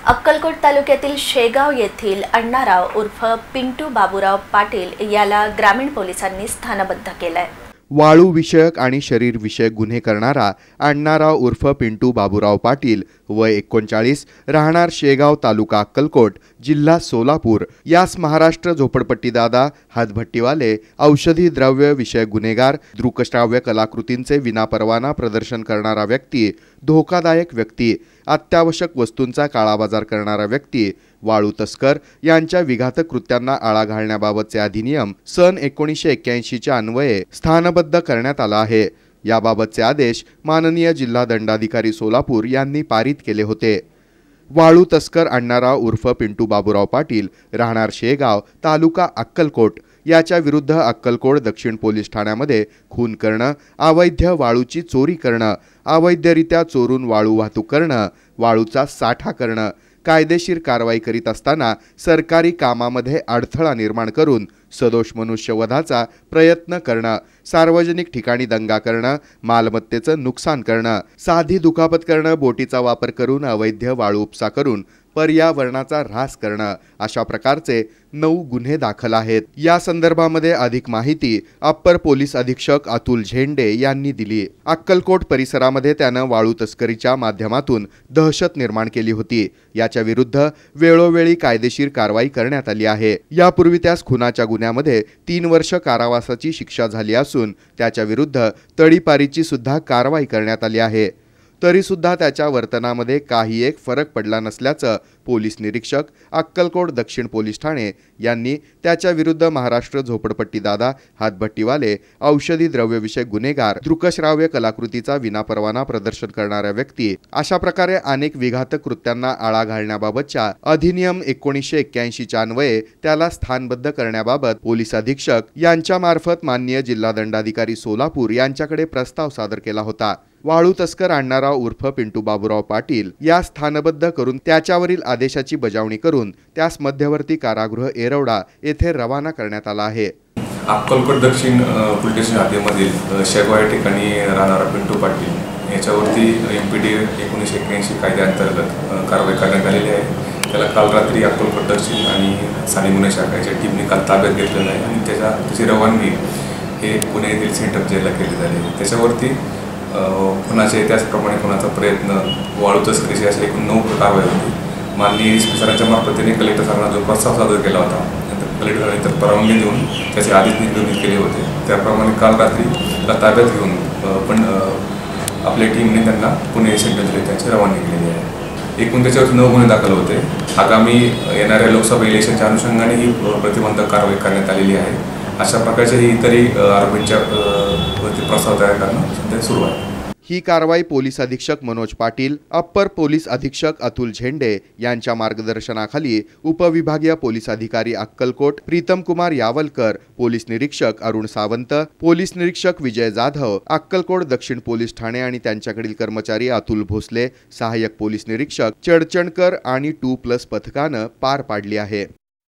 अक्कलकोट तालुक्यातील शेगाव येथील अण्णाराव उर्फ पिंटू बाबूराव पाटील याला ग्रामीण पोलिसांनी स्थानबद्ध केलंय। वाळू विषयक आणि शरीर विषयक गुन्हे करणारा अण्णाराव उर्फ पिंटू बाबूराव पाटील वय 39 राहणार शेगाव तालुका अक्कलकोट जिल्हा सोलापूर यास महाराष्ट्र झोपडपट्टी दादा हातभट्टीवाले औषधी द्रव्य विषयक गुन्हेगार दृकश्राव्य कलाकृतींचे विनापरवाना प्रदर्शन करणारा व्यक्ती धोकादायक व्यक्ती अत्यावश्यक वस्तूंचा काळाबाजार करणारा व्यक्ती वाळू तस्कर यांच्या विघातक कृत्यांना आळा घालण्याबाबतचे अधिनियम सन 1981 च्या अन्वये स्थानबद्ध करण्यात आला आहे। याबाबतचे आदेश माननीय जिल्हा दंडाधिकारी सोलापूर यांनी पारित केले होते। वाळू तस्कर अण्णाराव उर्फ पिंटू बाबूराव पाटील राहणार शेगाव तालुका अक्कलकोट याच्या विरुद्ध अक्कलकोट दक्षिण पोलीस ठाण्यामध्ये खून करणं, अवैध वाळूची चोरी करणं, अवैधरित्या चोरून वाळू वाहतूक करणं, वाळूचा साठा करणं, कायदेशीर कारवाई करीत असताना सरकारी कामामध्ये अडथळा निर्माण करून सदोष मनुष्यवधाचा प्रयत्न करणं, सार्वजनिक ठिकाणी दंगा करणं, मालमत्तेचं नुकसान करणं, साधी दुखापत करणं, बोटीचा वापर करून अवैध वाळू उपसा करून पर्यावरणाचा ऱ्हास करणं अशा प्रकारचे 9 गुन्हे दाखल आहेत। या संदर्भामध्ये अधिक माहिती अप्पर पोलीस अधीक्षक अतुल झेंडे यांनी दिली। अक्कलकोट परिसरामध्ये त्यानं वाळू तस्करीच्या माध्यमातून दहशत निर्माण केली होती। याच्या विरुद्ध वेळोवेळी कायदेशीर कारवाई करण्यात आली आहे। यापूर्वी त्यास खुनाच्या गुन्ह्यामध्ये 3 वर्ष कारावासाची शिक्षा झाली असून त्याच्या विरुद्ध तडीपारीची सुद्धा कारवाई करण्यात आली आहे। तरी सुद्धा त्याच्या वर्तनामध्ये काही एक फरक पडला नसल्याचं पोलीस निरीक्षक अक्कलकोट दक्षिण पोलीस ठाणे यांनी त्याच्या विरुद्ध महाराष्ट्र झोपडपट्टी दादा हातभट्टीवाले औषधी द्रव्य विषयक गुन्हेगार दृकश्राव्य कलाकृतीचा विनापरवाना प्रदर्शन करणाऱ्या व्यक्ती अशा प्रकारे अनेक विघातक कृत्यांना आळा घालण्याबाबतच्या अधिनियम 1981 च्या अन्वये त्याला स्थानबद्ध करण्याबाबत पोलीस अधीक्षक यांच्या मार्फत माननीय जिल्हा दंडाधिकारी सोलापूर यांच्याकडे प्रस्ताव सादर केला होता। वाळू तस्कर अण्णाराव उर्फ पिंटू बाबूराव पाटील या स्थानबद्ध करून त्याच्यावरील आदेशाची बजावणी करून त्यास मध्यवर्ती कारागृह एरवडा येथे रवाना करण्यात आला आहे। अक्कलकोट दक्षिण पोलीस स्टेशन हद्दीमधील शेगाव या ठिकाणी राहणारा पिंटू पाटील याच्यावरती MPD 1981 कायद्याअंतर्गत कारवाई करण्यात आलेली आहे। त्याला काल रात्री अक्कलकोट दक्षिण आणि स्थानिक गुन्हे शाखेच्या टीमने काल ताब्यात घेतलेलं आहे आणि त्याची रवानगी हे पुणे येथील सेंट्रल जेलला केली झाली। त्याच्यावरती खुनाचे त्याचप्रमाणे खुनाचा प्रयत्न वाळू तस्करीची अशा एकूण 9 कारवाई होती। माननीय SP सरांच्या मार्फतीने कलेक्टर सरांना जो प्रस्ताव सादर केला होता कलेक्टर सरांनी तर परवानगी देऊन त्याचे आदेश निर्गमित केले होते। त्याप्रमाणे काल रात्री त्याला ताब्यात घेऊन पण आपल्या टीमने त्यांना पुणे सेंट्रल जेल त्याची रवानगी केलेली आहे। एकूण त्याच्यावरती 9 गुन्हे दाखल होते। आगामी येणाऱ्या लोकसभा इलेक्शनच्या अनुषंगाने ही प्रतिबंधक कारवाई करण्यात आलेली आहे। अशा प्रकारचे इतरही आरोपींच्या वरती प्रस्ताव तयार करणं सध्या सुरू आहे। ही कारवाई पोलीस अधीक्षक मनोज पाटील, अप्पर पोलीस अधीक्षक अतुल झेंडे यांच्या मार्गदर्शनाखाली उपविभागीय पोलीस अधिकारी अक्कलकोट प्रीतम कुमार यावलकर, पोलीस निरीक्षक अरुण सावंत, पोलीस निरीक्षक विजय जाधव, अक्कलकोट दक्षिण पोलीस ठाणे आणि त्यांच्याकडील कर्मचारी अतुल भोसले, सहाय्यक पोलीस निरीक्षक चडचणकर आणि 2+ पथकानं पार पाडली आहे।